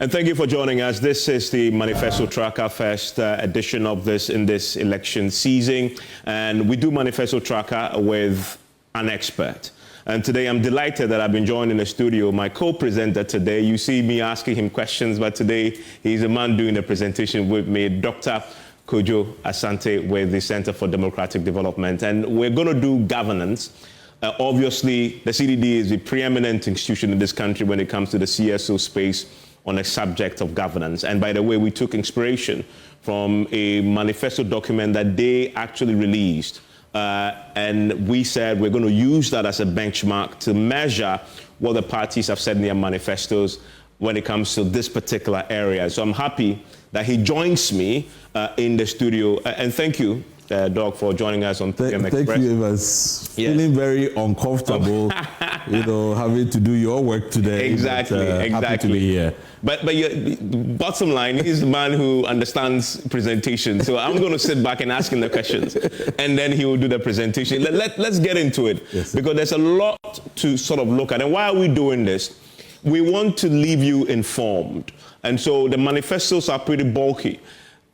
And thank you for joining us. This is the Manifesto Tracker, first edition of this in this election season. And we do Manifesto Tracker with an expert. And today I'm delighted that I've been joined in the studio. My co-presenter today, you see me asking him questions, but today he's the man doing the presentation with me, Dr. Kojo Asante with the Center for Democratic Development. And we're going to do governance. Obviously, the CCD is the preeminent institution in this country when it comes to the CSO space on a subject of governance. And by the way, we took inspiration from a manifesto document that they actually released. And we said we're going to use that as a benchmark to measure what the parties have said in their manifestos when it comes to this particular area. So I'm happy that he joins me in the studio. And thank you, Doc, for joining us on PM Express. Thank you. I was feeling very uncomfortable, having to do your work today. Exactly. Happy to be here. But bottom line, he's the man who understands presentation. So I'm going to sit back and ask him the questions, and then he will do the presentation. Let's get into it, because there's a lot to sort of look at. And why are we doing this? We want to leave you informed. And so the manifestos are pretty bulky.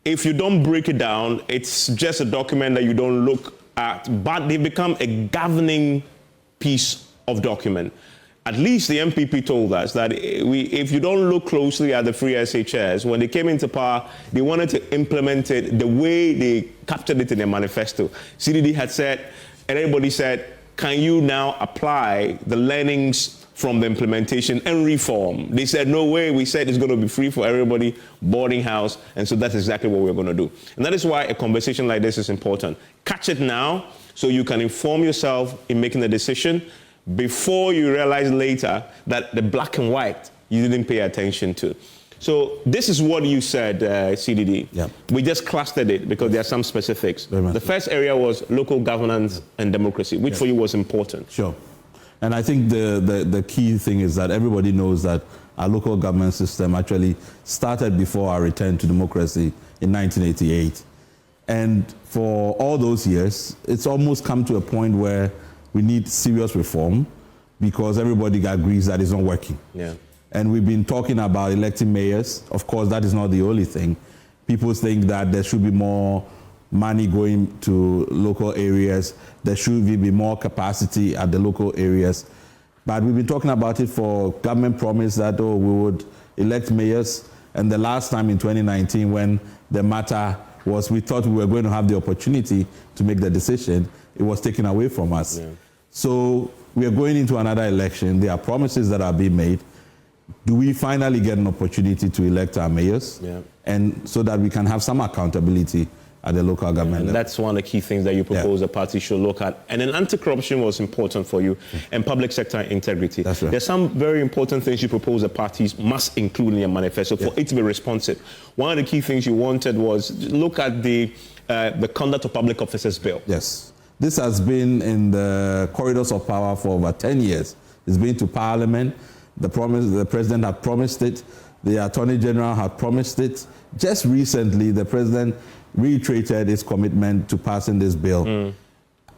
If you don't break it down, it's just a document that you don't look at, but they become a governing piece of document. At least the MPP told us that if you don't look closely at the free SHS, when they came into power, they wanted to implement it the way they captured it in their manifesto. CCD had said, and everybody said, can you now apply the learnings from the implementation and reform? They said, no way. We said it's going to be free for everybody, boarding house. And so that's exactly what we're going to do. And that is why a conversation like this is important. Catch it now so you can inform yourself in making a decision before you realize later that the black and white you didn't pay attention to. So this is what you said, CDD. Yeah. We just clustered it because there are some specifics. The first area was local governance and democracy, which for you was important. Sure. And I think the key thing is that everybody knows that our local government system actually started before our return to democracy in 1988. And for all those years, it's almost come to a point where we need serious reform because everybody agrees that it's not working. Yeah. And we've been talking about electing mayors. Of course, that is not the only thing. People think that there should be more money going to local areas. There should be more capacity at the local areas. But we've been talking about it for government promise that, we would elect mayors. And the last time in 2019 when the matter was, we thought we were going to have the opportunity to make the decision, it was taken away from us. Yeah. So we are going into another election. There are promises that are being made. Do we finally get an opportunity to elect our mayors? Yeah. And so that we can have some accountability at the local government level. That's one of the key things that you propose the party should look at. And then anti-corruption was important for you, and public sector integrity. That's right. There's some very important things you propose the parties must include in your manifesto for it to be responsive. One of the key things you wanted was look at the Conduct of Public Officers Bill. Yes. This has been in the corridors of power for over 10 years. It's been to Parliament. The President had promised it. The Attorney General had promised it. Just recently, the President reiterated his commitment to passing this bill.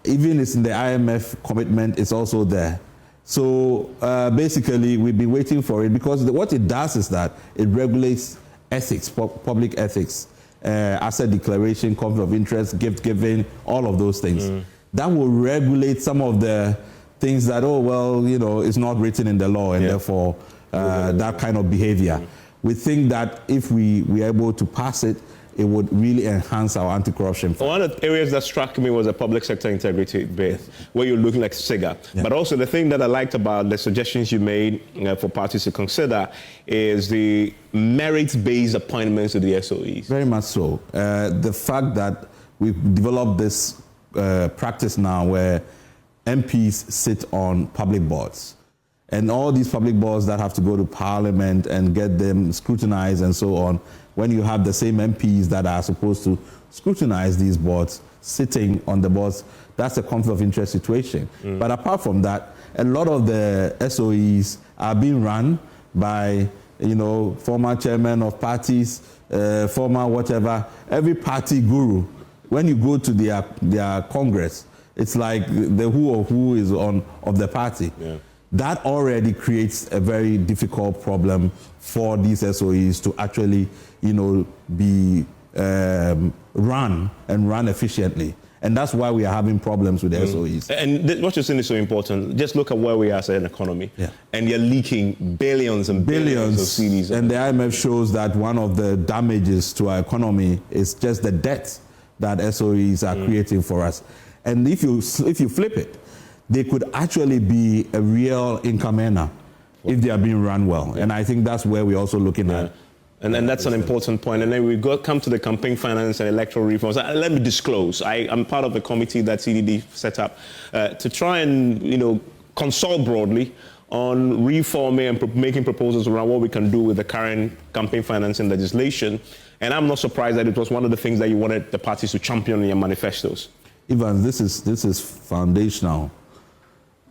Even it's in the IMF commitment, it's also there. So basically, we've been waiting for it because what it does is that it regulates ethics, public ethics. Asset declaration, conflict of interest, gift giving, all of those things. That will regulate some of the things that, it's not written in the law, and therefore that kind of behavior. We think that if we were able to pass it, it would really enhance our anti-corruption. One of the areas that struck me was a public sector integrity bit, where you're looking like SIGA. But also the thing that I liked about the suggestions you made for parties to consider is the merit-based appointments to the SOEs. Very much so. The fact that we've developed this practice now where MPs sit on public boards. And all these public boards that have to go to Parliament and get them scrutinized and so on, when you have the same MPs that are supposed to scrutinize these boards sitting on the boards, that's a conflict of interest situation. But apart from that, a lot of the SOEs are being run by, former chairmen of parties, former whatever, every party guru. When you go to their Congress, it's like the who of who is of the party. that already creates a very difficult problem for these SOEs to actually, be run efficiently. And that's why we are having problems with the SOEs. And what you're saying is so important. Just look at where we are as an economy. Yeah. And you're leaking billions and billions of CDs. And the IMF shows that one of the damages to our economy is just the debt that SOEs are creating for us. And if you flip it, they could actually be a real income earner if they are being run well. And I think that's where we're also looking at. And that's an important point. And then we come to the campaign finance and electoral reforms. Let me disclose, I'm part of the committee that CDD set up to try and, consult broadly on reforming and making proposals around what we can do with the current campaign financing legislation. And I'm not surprised that it was one of the things that you wanted the parties to champion in your manifestos. Evans, this is foundational.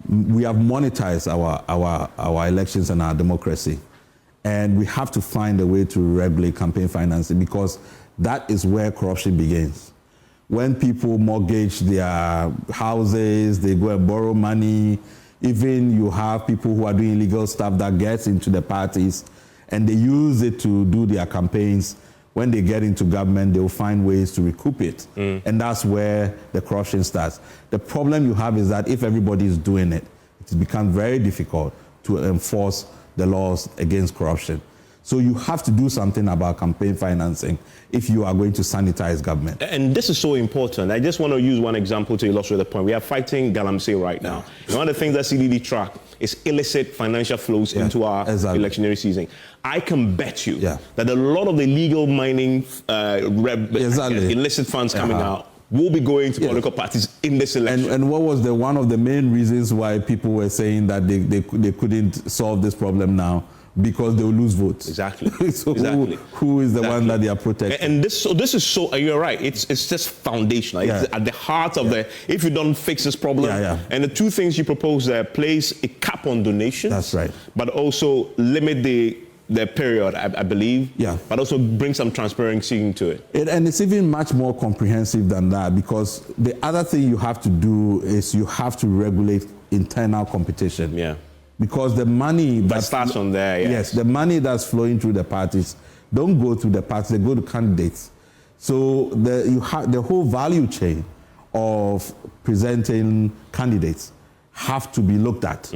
We have monetized our elections and our democracy. And we have to find a way to regulate campaign financing because that is where corruption begins. When people mortgage their houses, they go and borrow money. Even you have people who are doing illegal stuff that gets into the parties and they use it to do their campaigns. When they get into government, they'll find ways to recoup it. And that's where the corruption starts. The problem you have is that if everybody is doing it, it becomes very difficult to enforce the laws against corruption. So you have to do something about campaign financing if you are going to sanitize government. And this is so important. I just want to use one example to illustrate the point. We are fighting galamsey right now. And one of the things that CDD track is illicit financial flows into our electionary season. I can bet you that a lot of the illegal mining illicit funds coming out will be going to political parties in this election. And what was one of the main reasons why people were saying that they couldn't solve this problem now? Because they will lose votes. Exactly. So who is the one that they are protecting? And this is so, you're right, it's just foundational. It's at the heart of if you don't fix this problem. And the two things you propose there, place a cap on donations. That's right. But also limit the period, I believe. But also bring some transparency into it. And it's even much more comprehensive than that because the other thing you have to do is you have to regulate internal competition. Because the money that starts from there, yes, the money that's flowing through the parties don't go through the parties; they go to candidates. So the whole value chain of presenting candidates have to be looked at.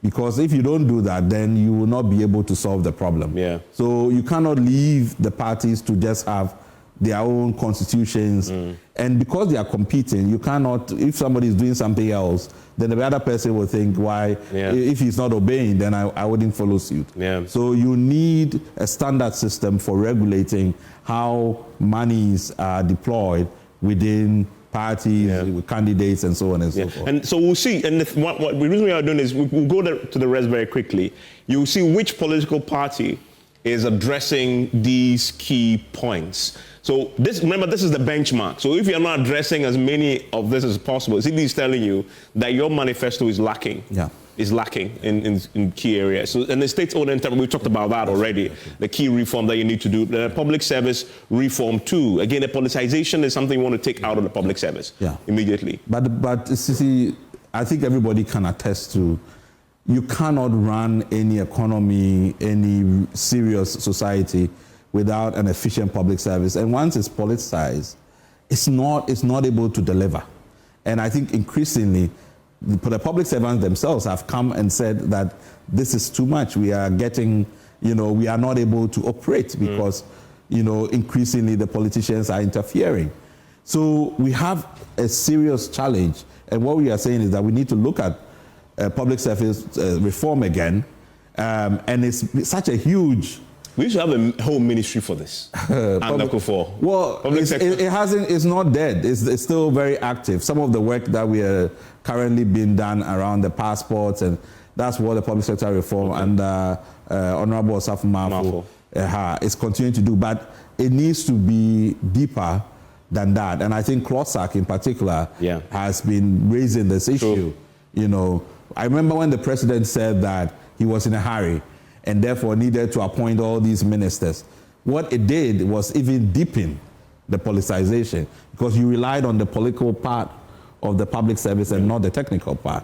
Because if you don't do that, then you will not be able to solve the problem. So you cannot leave the parties to just have their own constitutions. And because they are competing, you cannot, if somebody is doing something else, then the other person will think, why, if he's not obeying, then I wouldn't follow suit. So you need a standard system for regulating how monies are deployed within parties, with candidates, and so on and so forth. And so we'll see. And what the reason we are doing is we'll go to the rest very quickly. You'll see which political party is addressing these key points. So remember, this is the benchmark. So if you're not addressing as many of this as possible, CDD is telling you that your manifesto is lacking. Is lacking in key areas. So, and the state-owned enterprise, we talked about that already, the key reform that you need to do. The public service reform too. Again, the politicization is something you want to take out of the public service immediately. But see, I think everybody can attest to you cannot run any economy, any serious society without an efficient public service. And once it's politicized, it's not able to deliver. And I think increasingly, the public servants themselves have come and said that this is too much. We are getting, we are not able to operate because, increasingly the politicians are interfering. So we have a serious challenge. And what we are saying is that we need to look at public service reform again. And it's such a huge... We used to have a whole ministry for this. Well, it's not dead. It's still very active. Some of the work that we are currently being done around the passports, and that's what the public sector reform and Honorable Osafo Marfo is continuing to do. But it needs to be deeper than that. And I think CLOSAC in particular has been raising this issue. I remember when the president said that he was in a hurry and therefore needed to appoint all these ministers. What it did was even deepen the politicization because you relied on the political part of the public service and not the technical part.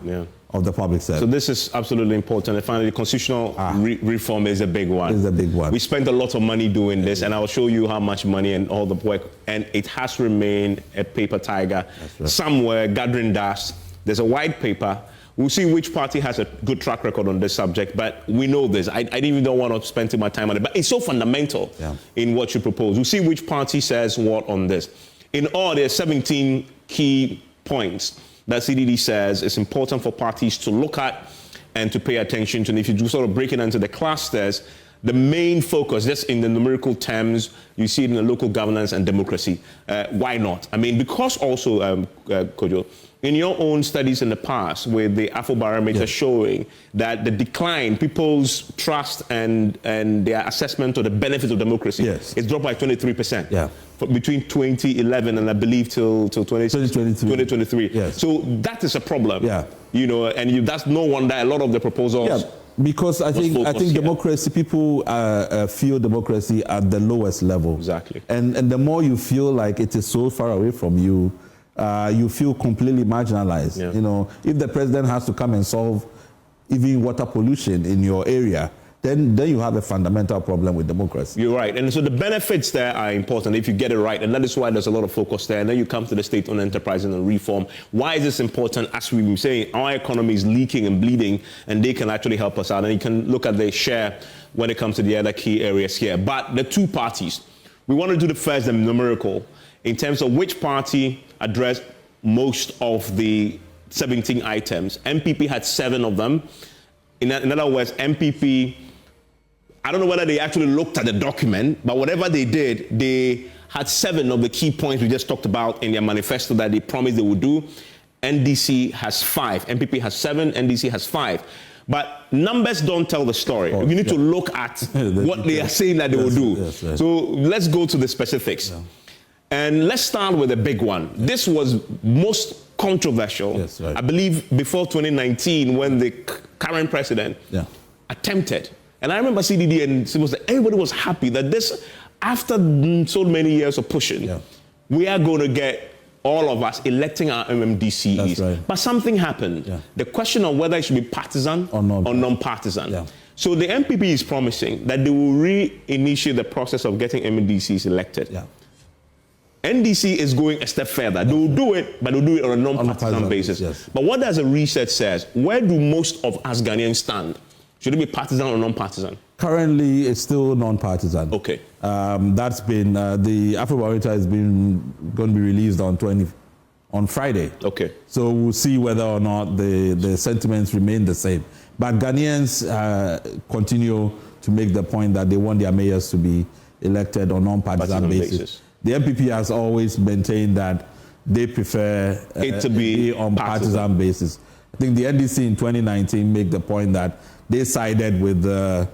of the public service. So this is absolutely important. And finally, constitutional reform is a big one. It's a big one. We spent a lot of money doing this, and I'll show you how much money and all the work, and it has remained a paper tiger. Right. Somewhere gathering dust. There's a white paper. We'll see which party has a good track record on this subject, but we know this. I didn't even don't want to spend too much time on it, but it's so fundamental in what you propose. We'll see which party says what on this. In all, there are 17 key points that CDD says it's important for parties to look at and to pay attention to. And if you do sort of break it into the clusters, the main focus, just in the numerical terms, you see it in the local governance and democracy. Why not? I mean, because also, Kojo, in your own studies in the past with the Afrobarometer showing that the decline, people's trust and their assessment of the benefits of democracy is dropped by 23%. Yeah. Between 2011 and I believe till 2023. Yes. So that is a problem. Yeah. You know, and that's no wonder a lot of the proposals. Yeah, because I think democracy, people feel democracy at the lowest level. Exactly. And the more you feel like it is so far away from you, you feel completely marginalized. Yeah. You know, if the president has to come and solve even water pollution in your area, then you have a fundamental problem with democracy. You're right. And so the benefits there are important if you get it right. And that is why there's a lot of focus there. And then you come to the state-owned enterprises and reform. Why is this important? As we've been saying, our economy is leaking and bleeding, and they can actually help us out. And you can look at their share when it comes to the other key areas here. But the two parties, we want to do the first, the numerical, in terms of which party addressed most of the 17 items. MPP had 7 of them. In other words, MPP, I don't know whether they actually looked at the document, but whatever they did, they had 7 of the key points we just talked about in their manifesto that they promised they would do. NDC has 5. MPP has 7. NDC has 5. But numbers don't tell the story. You need to look at what they are saying that they will do. Yes. So let's go to the specifics. Yeah. And let's start with a big one. This was most controversial, yes, right. I believe, before 2019 when the current president attempted. And I remember CDD and everybody was happy that this, after so many years of pushing, we are going to get all of us electing our MMDCs. That's right. But something happened. Yeah. The question of whether it should be partisan or non-partisan. Yeah. So the MPP is promising that they will reinitiate the process of getting MMDCs elected. Yeah. NDC is going a step further. They will do it, but they'll do it on a non-partisan basis. Yes. But what does the research says? Where do most of us Ghanaians stand? Should it be partisan or non-partisan? Currently, it's still non-partisan. Okay. That's been, the Afrobarometer is going to be released on Friday. Okay. So we'll see whether or not the sentiments remain the same. But Ghanaians continue to make the point that they want their mayors to be elected on non-partisan basis. The MPP has always maintained that they prefer it to be on partisan basis. I think the NDC in 2019 made the point that they sided with the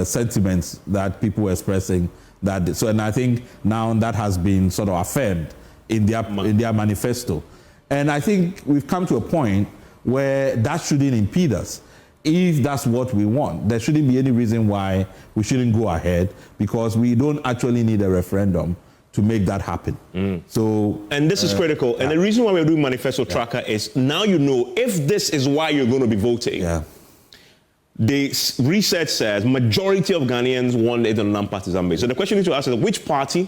sentiments that people were expressing. And I think now that has been sort of affirmed in their manifesto. And I think we've come to a point where that shouldn't impede us. If that's what we want, there shouldn't be any reason why we shouldn't go ahead, because we don't actually need a referendum to make that happen. So, and this is critical. And the reason why we're doing Manifesto Tracker is now you know if this is why you're going to be voting. The research says majority of Ghanaians want it on a non-partisan basis. So the question you need to ask is which party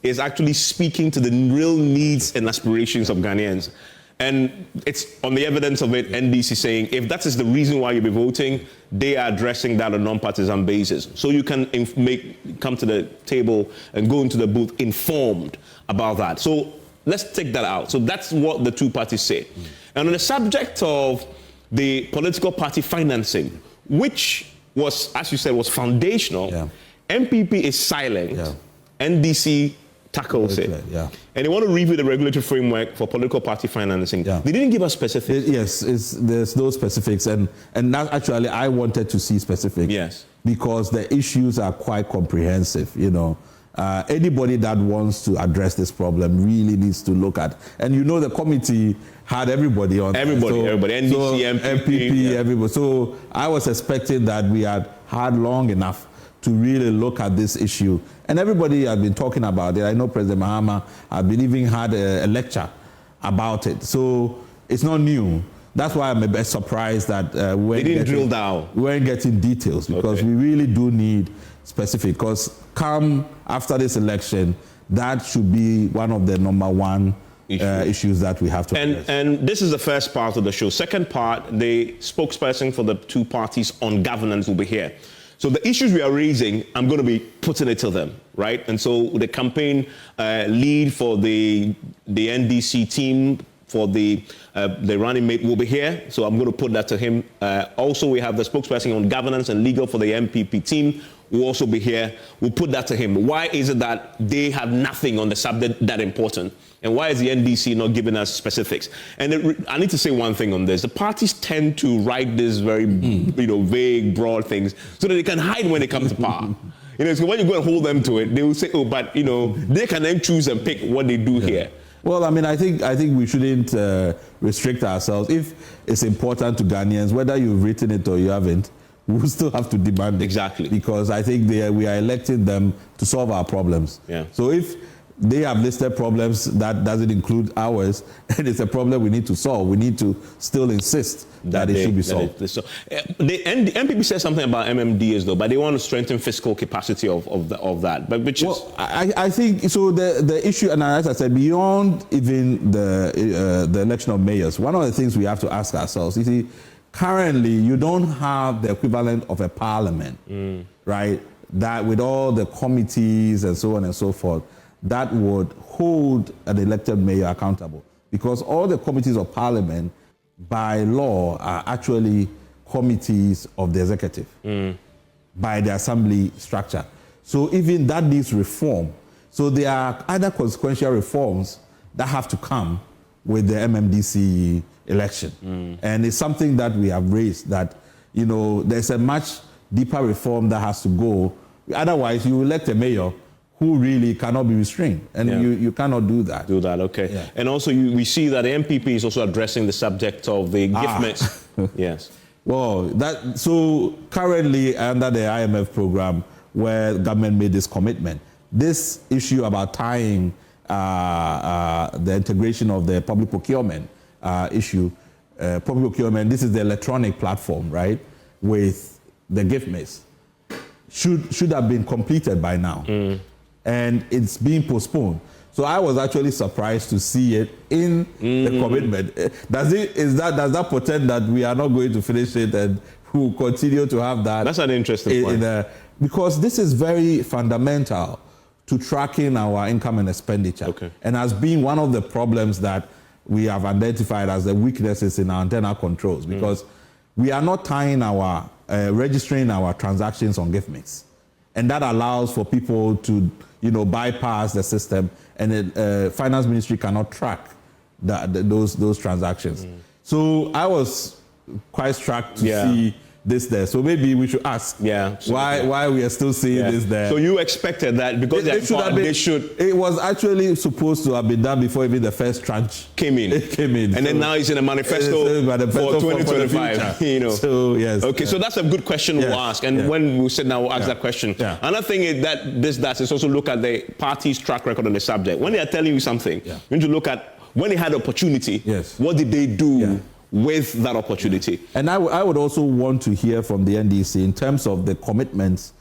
is actually speaking to the real needs and aspirations of Ghanaians. And it's on the evidence of it, NDC saying if that is the reason why you'll be voting, they are addressing that on a non-partisan basis. So you can come to the table and go into the booth informed about that. So let's take that out. So that's what the two parties say. And on the subject of the political party financing, which was, as you said, was foundational, MPP is silent. NDC tackles it. And they want to review the regulatory framework for political party financing. They didn't give us specifics. There's no specifics. And that actually, I wanted to see specifics. Yes. Because the issues are quite comprehensive, you know. Anybody that wants to address this problem really needs to look at. And you know the committee had everybody on. Everybody, NDC, MPP, everybody. So I was expecting that we had long enough to really look at this issue. And everybody had been talking about it. I know President Mahama had been even had a lecture about it. So it's not new. that's why I'm a bit surprised that they didn't drill down. We weren't getting details, because we really do need specific. Because come after this election, that should be one of the number one issues that we have to address. And this is the first part of the show. Second part, the spokesperson for the two parties on governance will be here. So the issues we are raising, I'm going to be putting it to them, right? And so the campaign lead for the NDC team, for the running mate, will be here. So I'm going to put that to him. Also, we have the spokesperson on governance and legal for the MPP team, will also be here. We'll put that to him. Why is it that they have nothing on the subject that important? And why is the NDC not giving us specifics? And I need to say one thing on this. The parties tend to write these very vague, broad things so that they can hide when they come to power. So when you go and hold them to it, they will say, oh, but, they can then choose and pick what they do here. Well, I mean, I think we shouldn't restrict ourselves. If it's important to Ghanaians, whether you've written it or you haven't, we will still have to demand it. Exactly. Because I think we are electing them to solve our problems. Yeah. So if they have listed problems that doesn't include ours, and it's a problem we need to solve, we need to still insist that it should be solved. The MPP says something about MMDs, though, but they want to strengthen fiscal capacity of that. But which is... I think, so the issue, and as I said, beyond even the election of mayors, one of the things we have to ask ourselves, you see, currently you don't have the equivalent of a parliament, right, that with all the committees and so on and so forth, that would hold an elected mayor accountable, because all the committees of parliament by law are actually committees of the executive by the assembly structure. So even that needs reform. So there are other consequential reforms that have to come with the MMDC election. And it's something that we have raised, that, there's a much deeper reform that has to go. Otherwise, you elect a mayor who really cannot be restrained. And you cannot do that. Okay. Yeah. And also, we see that the MPP is also addressing the subject of the gift mix. Yes. Well, so currently under the IMF program, where government made this commitment, this issue about tying the integration of the public procurement issue, public procurement, this is the electronic platform, right, with the gift mix, should have been completed by now. And it's being postponed. So I was actually surprised to see it in the commitment. Does that portend that we are not going to finish it and we will continue to have that? That's an interesting point. Because this is very fundamental to tracking our income and expenditure. Okay. And has been one of the problems that we have identified as the weaknesses in our internal controls, because we are not tying registering our transactions on gift mix. And that allows for people to, bypass the system, and the finance ministry cannot track those transactions. So I was quite struck to see this there. So maybe we should ask why we are still seeing this there. So you expected that because it was actually supposed to have been done before even the first tranche came in. And then now it's in a manifesto for 2025. So yes. Okay, so that's a good question to ask. And when we sit down, we'll ask that question. Another thing is that this does is also look at the party's track record on the subject. When they are telling you something, you need to look at when they had opportunity. What did they do with that opportunity? And I would also want to hear from the NDC in terms of the commitments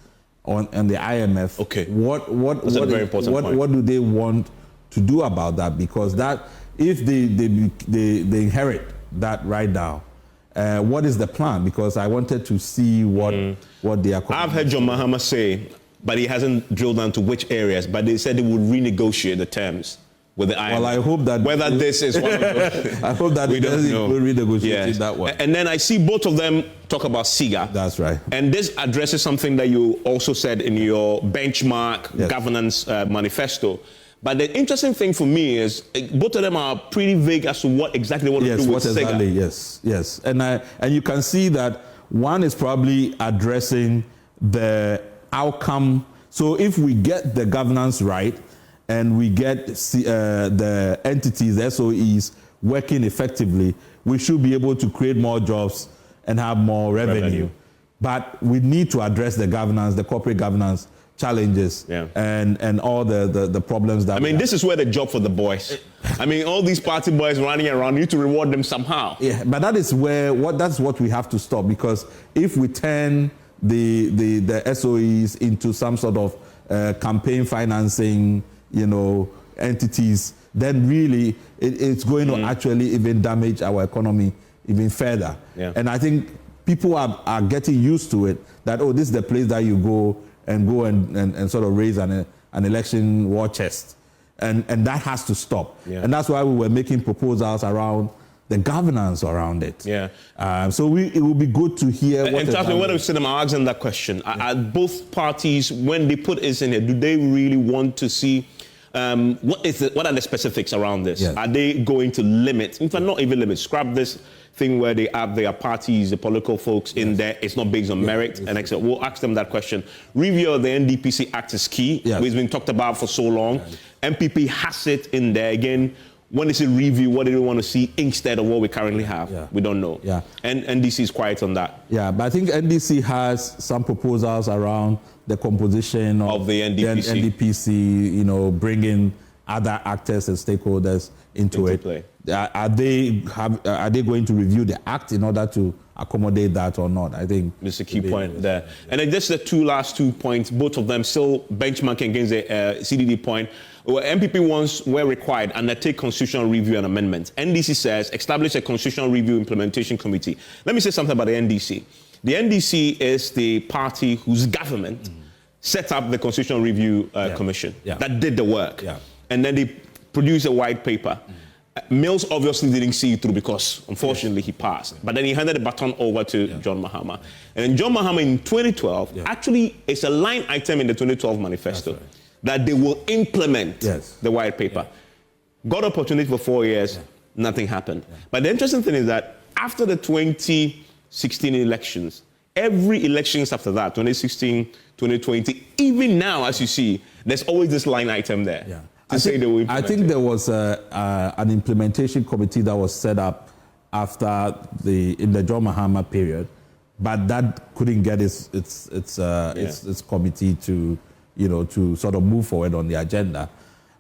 on the IMF. Okay. That's a very important point. What do they want to do about that? Because that, if they inherit that right now, what is the plan? Because I wanted to see what they are. I've heard John Mahama say, but he hasn't drilled down to which areas, but they said they would renegotiate the terms with the IMF. Well, I hope that whether this is one of those. I hope that we don't know. Will renegotiate that one. And then I see both of them talk about SIGA. That's right. And this addresses something that you also said in your benchmark governance manifesto. But the interesting thing for me is both of them are pretty vague as to what exactly they want to do with SIGA. Yes. And you can see that one is probably addressing the outcome. So if we get the governance right, and we get the entities, the SOEs, working effectively, we should be able to create more jobs and have more revenue. But we need to address the governance, the corporate governance, challenges and all the problems that I mean, this is where the job for the boys. I mean, all these party boys running around, you need to reward them somehow. Yeah, but that is that's what we have to stop, because if we turn the SOEs into some sort of campaign financing, entities, then really it's going to actually even damage our economy even further. Yeah. And I think people are getting used to it, that, oh, this is the place that you go and sort of raise an election war chest. And that has to stop. Yeah. And that's why we were making proposals around the governance around it. Yeah. So it will be good to hear what... And trust me, when I sit them, I ask them that question. Are both parties, when they put this in here, do they really want to see... what are the specifics around this? Yes. Are they going to limit, in fact, not even limit, scrap this thing where they have their parties, the political folks in there, it's not based on merit, and etc. We'll ask them that question. Review of the NDPC Act is key. Yes. It's been talked about for so long. Yes. MPP has it in there. Again, when they say review, what do they want to see instead of what we currently have? Yeah. We don't know. Yeah. And NDC is quiet on that. Yeah, but I think NDC has some proposals around the composition of the NDPC, bringing other actors and stakeholders into it. Play. Are they going to review the act in order to accommodate that or not? I think it's a key point there. And then just the last 2 points, both of them still benchmarking against the CDD point. Well, MPP wants, where required, undertake constitutional review and amendments. NDC says establish a constitutional review implementation committee. Let me say something about the NDC. The NDC is the party whose government set up the constitutional review commission that did the work. Yeah. And then they produced a white paper. Mills obviously didn't see it through because, unfortunately, he passed. But then he handed the baton over to John Mahama. And then John Mahama in 2012, actually, it's a line item in the 2012 manifesto that they will implement the white paper. Got opportunity for 4 years, nothing happened. But the interesting thing is that after the 2016 elections, every elections after that, 2016, 2020, even now, as you see, there's always this line item there. Yeah. I think there was an implementation committee that was set up in the John Mahama period, but that couldn't get its committee to sort of move forward on the agenda.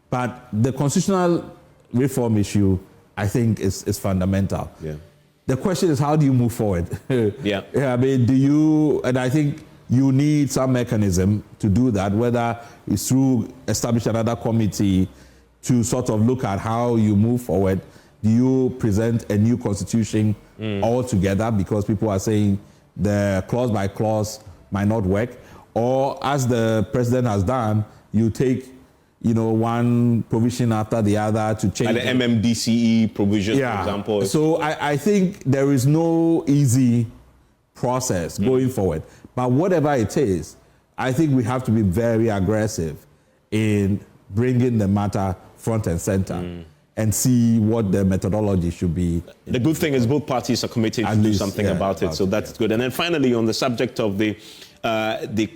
But the constitutional reform issue, I think, is fundamental. Yeah. The question is, how do you move forward? I mean, and I think you need some mechanism to do that, whether it's through establishing another committee to sort of look at how you move forward. Do you present a new constitution altogether, because people are saying the clause by clause might not work? Or, as the president has done, you take one provision after the other to change. Like the MMDCE provision, for example. So I think there is no easy process going forward. But whatever it is, I think we have to be very aggressive in bringing the matter front and center and see what the methodology should be. The good thing is both parties are committed to do something about it, so that's good. And then finally, on the subject of the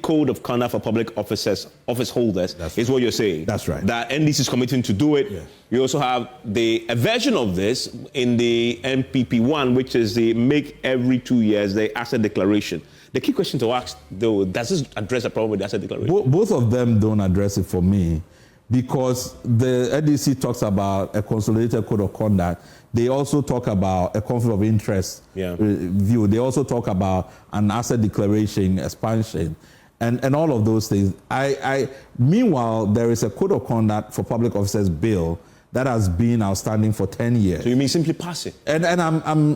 code of conduct for public office holders, is what you're saying. That's right. That NDC is committing to do it. Yeah. You also have a version of this in the MPP one, which is the make every 2 years the asset declaration. The key question to ask, though, does this address the problem with the asset declaration? Both of them don't address it for me, because the NDC talks about a consolidated code of conduct. They also talk about a conflict of interest view. They also talk about an asset declaration expansion and all of those things. Meanwhile, there is a code of conduct for public officers bill that has been outstanding for 10 years. So you mean simply pass it? And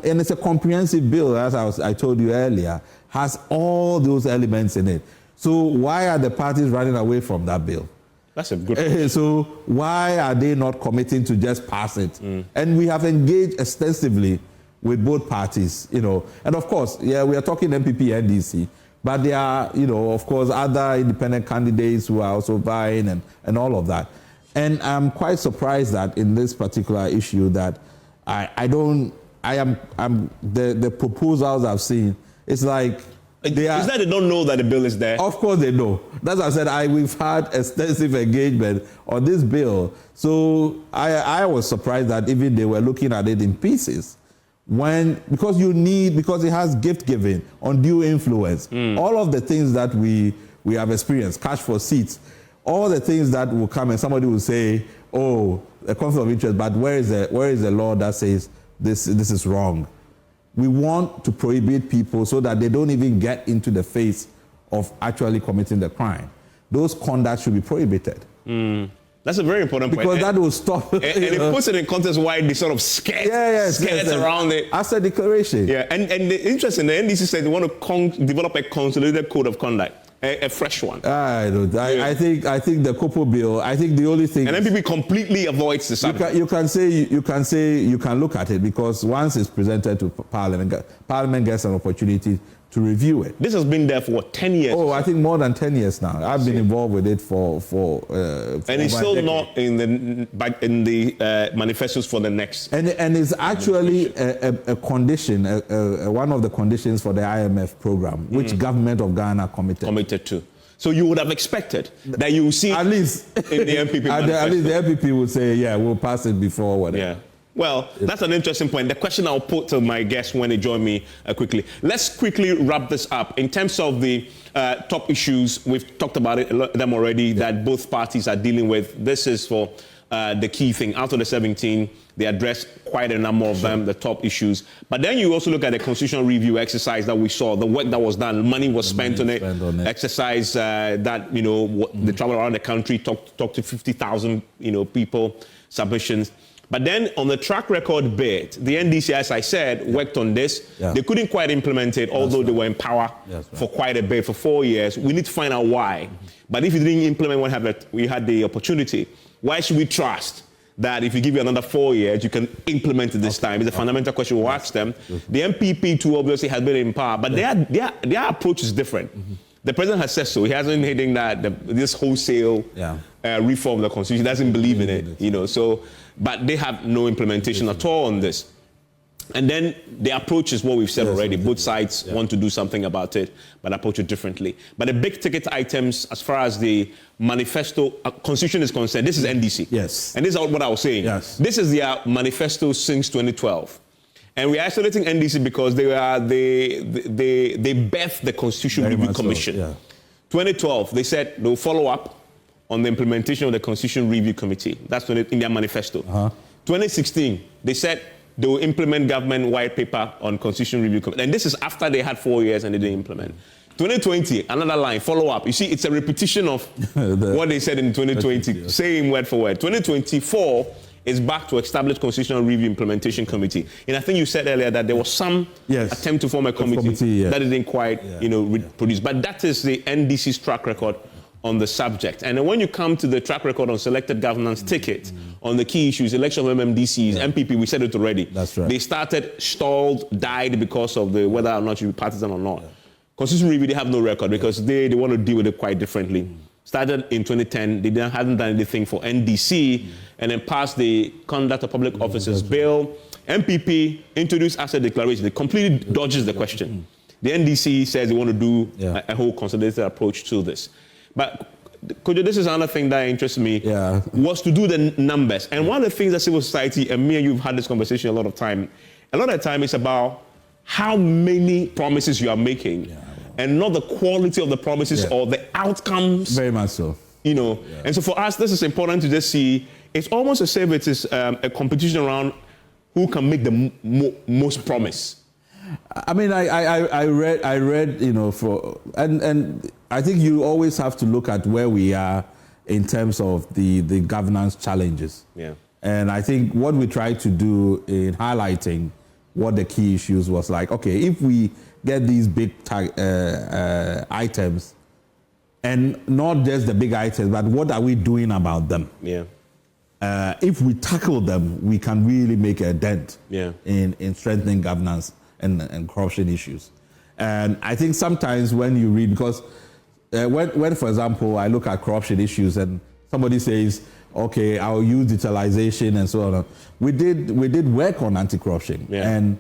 it's a comprehensive bill, as I told you earlier, has all those elements in it. So why are the parties running away from that bill? That's a good question. So why are they not committing to just pass it? And we have engaged extensively with both parties, And of course, we are talking MPP, NDC, but there are, of course, other independent candidates who are also vying and all of that. And I'm quite surprised that in this particular issue that the proposals I've seen, it's like, it's that they don't know that the bill is there. Of course they know. That's why I said we've had extensive engagement on this bill. So I was surprised that even they were looking at it in pieces. Because it has gift giving, undue influence, all of the things that we we have experienced, cash for seats, all the things that will come and somebody will say, oh, a conflict of interest, but where is the law that says this is wrong? We want to prohibit people so that they don't even get into the face of actually committing the crime. Those conduct should be prohibited. That's a very important point. Because that will stop. And it puts it in context why they sort of skirt around it. As a declaration. Yeah, and the interesting, the NDC said they want to develop a consolidated code of conduct, a fresh one. I don't. I think the Kopo bill. I think the only thing. And NPP completely avoids the subject. You can look at it because once it's presented to Parliament gets an opportunity to review it. This has been there for 10 years. Oh, I think more than 10 years now. I've been involved with it for and it's still not in the manifestos for the next. And it's actually a condition, one of the conditions for the IMF program, which government of Ghana committed to. So you would have expected that you will see at least in the MPP manifesto. At least the MPP would say, yeah, we'll pass it before whatever. Yeah. Well, that's an interesting point. The question I'll put to my guests when they join me quickly. Let's quickly wrap this up. In terms of the top issues, we've talked about them already, that both parties are dealing with. This is for the key thing. Out of the 17, they addressed quite a number of them, the top issues. But then you also look at the constitutional review exercise that we saw, the work that was done, money was spent on it, exercise that, they travel around the country, talk to 50,000, people, submissions. But then on the track record bit, the NDC, as I said, worked on this. Yeah. They couldn't quite implement it, although they were in power for quite a bit, for 4 years. We need to find out why. But if you didn't implement what we had the opportunity, why should we trust that if you give you another 4 years, you can implement it this time? It's a fundamental question we'll ask them. The MPP too obviously has been in power, but their approach is different. The president has said so. He hasn't hitting this wholesale reform of the constitution. He doesn't believe in it, So, but they have no implementation at all on this. And then the approach is what we've said already. Both sides want to do something about it, but approach it differently. But the big ticket items, as far as the manifesto constitution is concerned, this is NDC. Yes. And this is what I was saying. Yes. This is their manifesto since 2012. And we're isolating NDC because they birthed the Constitution Review Commission. 2012, they said they'll follow up on the implementation of the Constitution Review Committee. That's in their manifesto. 2016, they said they will implement government white paper on Constitution Review Committee. And this is after they had 4 years and they didn't implement. 2020, another line, follow up. You see, it's a repetition of what they said in 2020, same word for word. 2024 is back to establish Constitutional Review Implementation Committee. And I think you said earlier that there was some attempt to form a committee that didn't quite, produce. But that is the NDC's track record on the subject. And then when you come to the track record on selected governance ticket, on the key issues, election of MMDCs, MPP, we said it already. That's right. They started, stalled, died because of whether or not you be partisan or not. Constitutional Review, they have no record because they want to deal with it quite differently. Started in 2010, they hadn't done anything for NDC, and then passed the Conduct of Public Officers Bill. MPP introduced asset declaration. They completely dodges the question. The NDC says they want to do a whole consolidated approach to this. But Kojo, this is another thing that interests me, was to do the numbers. And one of the things that civil society, and me and you've had this conversation a lot of time it's about how many promises you are making, and not the quality of the promises or the outcomes. Very much so. And so for us, this is important to just see. It's almost as if it is a competition around who can make the most promise. I mean, I read, and I think you always have to look at where we are in terms of the governance challenges. Yeah. And I think what we tried to do in highlighting what the key issues was like, okay, if we get these big items, and not just the big items, but what are we doing about them? Yeah. If we tackle them, we can really make a dent in strengthening governance and corruption issues. And I think sometimes when you read, because when, for example, I look at corruption issues and somebody says, okay, I'll use digitalization and so on. We did work on anti-corruption. And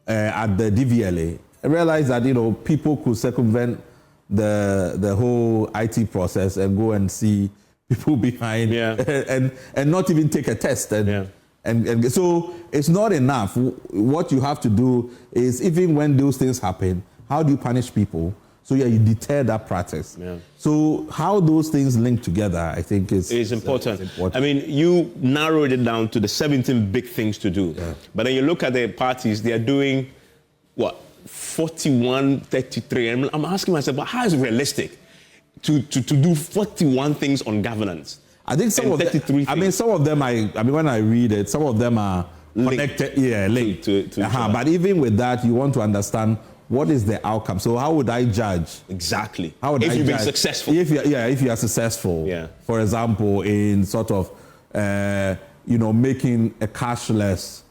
at the DVLA, I realized that, people could circumvent the whole IT process and go and see people behind and not even take a test. And so it's not enough. What you have to do is, even when those things happen, how do you punish people So you deter that practice. Yeah. So how those things link together, I think is important. important. I mean, you narrowed it down to the 17 big things to do. Yeah. But then you look at the parties, they are doing, what, 41, 33. And I'm asking myself, but how is it realistic to do 41 things on governance? I think some of them, some of them, when I read it, some of them are connected, linked. But even with that, you want to understand what is the outcome. So how would I judge? Exactly. How would if I you've judge? been successful. If you are successful, for example, in sort of, making a cashless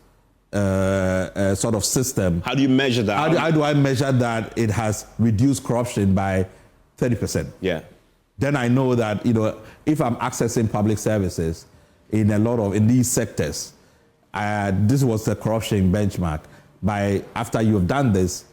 sort of system. How do you measure that? How do I measure that it has reduced corruption by 30%? Yeah. Then I know that, if I'm accessing public services in these sectors, this was the corruption benchmark. After you've done this,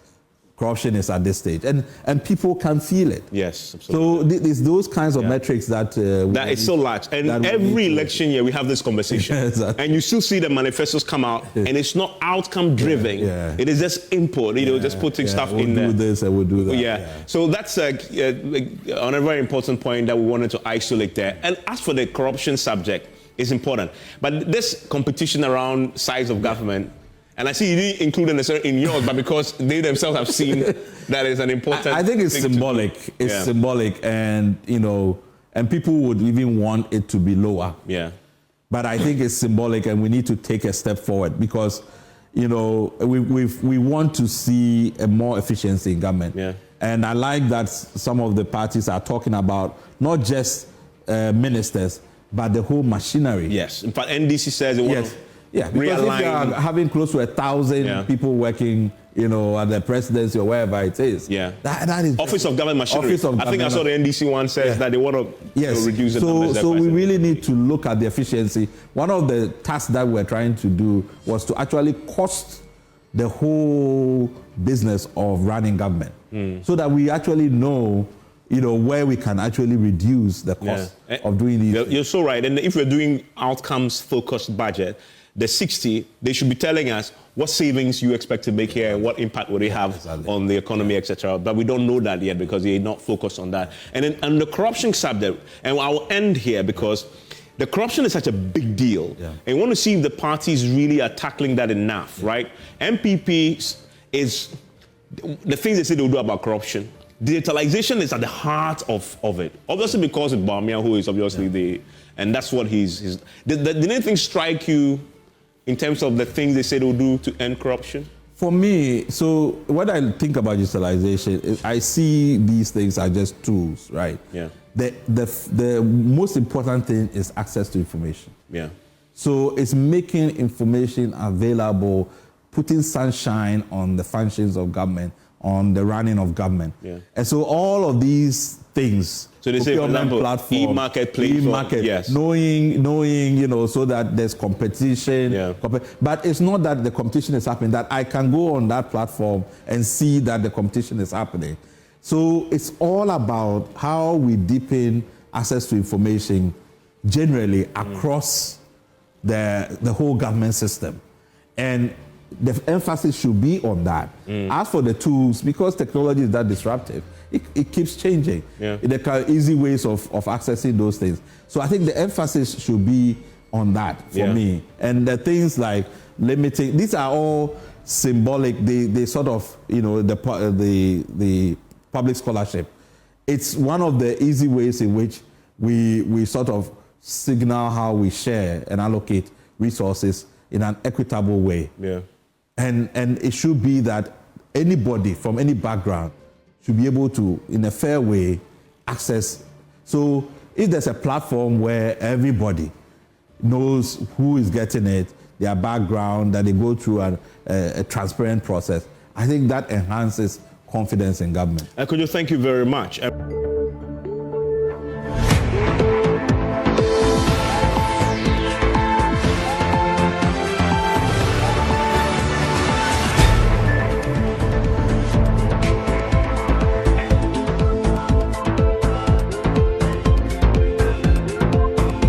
corruption is at this stage, and people can feel it. Yes, absolutely. So it's those kinds of metrics that that is so large. And every election year we have this conversation, exactly. And you still see the manifestos come out, and it's not outcome driven. It is just input. Just putting stuff in there. We'll do this and we'll do that. Yeah. So that's on a very important point that we wanted to isolate there. And as for the corruption subject, it's important. But this competition around size of government. And I see you didn't include it necessarily in yours, but because they themselves have seen that is an important. I think it's symbolic. It's symbolic, and and people would even want it to be lower. Yeah. But I think it's symbolic, and we need to take a step forward because, we want to see a more efficiency in government. Yeah. And I like that some of the parties are talking about not just ministers, but the whole machinery. Yes. In fact, NDC says they want to. Yeah, because if you are having close to 1,000 people working, at the presidency or wherever it is, that is Office of Government Machinery. I think I saw the NDC one says that they want to reduce the numbers. So we really need to look at the efficiency. One of the tasks that we're trying to do was to actually cost the whole business of running government, so that we actually know where we can actually reduce the cost of doing these things. You're so right. And if we're doing outcomes-focused budget, the 60, they should be telling us what savings you expect to make here and what impact will they have on the economy, etc. But we don't know that yet because they're not focused on that. And then on the corruption subject, and I will end here because the corruption is such a big deal. And we want to see if the parties really are tackling that enough, right? MPP is the things they say they'll do about corruption. Digitalization is at the heart of it. Obviously because of Bawumia, who is obviously and that's what he's did anything strike you in terms of the things they say they'll do to end corruption? For me, so when I think about digitalization, I see these things are just tools, right? Yeah. The most important thing is access to information. Yeah. So it's making information available, putting sunshine on the functions of government, on the running of government. Yeah. And so all of these things, so they say, for example, platform, e-marketplace, knowing, so that there's competition. But it's not that the competition is happening, that I can go on that platform and see that the competition is happening. So it's all about how we deepen access to information generally across the whole government system. And the emphasis should be on that. As for the tools, because technology is that disruptive, it keeps changing. There are easy ways of accessing those things. So I think the emphasis should be on that for me. And the things like limiting, these are all symbolic. They sort of, the public scholarship. It's one of the easy ways in which we sort of signal how we share and allocate resources in an equitable way. And it should be that anybody from any background should be able to, in a fair way, access. So if there's a platform where everybody knows who is getting it, their background, that they go through a transparent process, I think that enhances confidence in government. Could you thank you very much.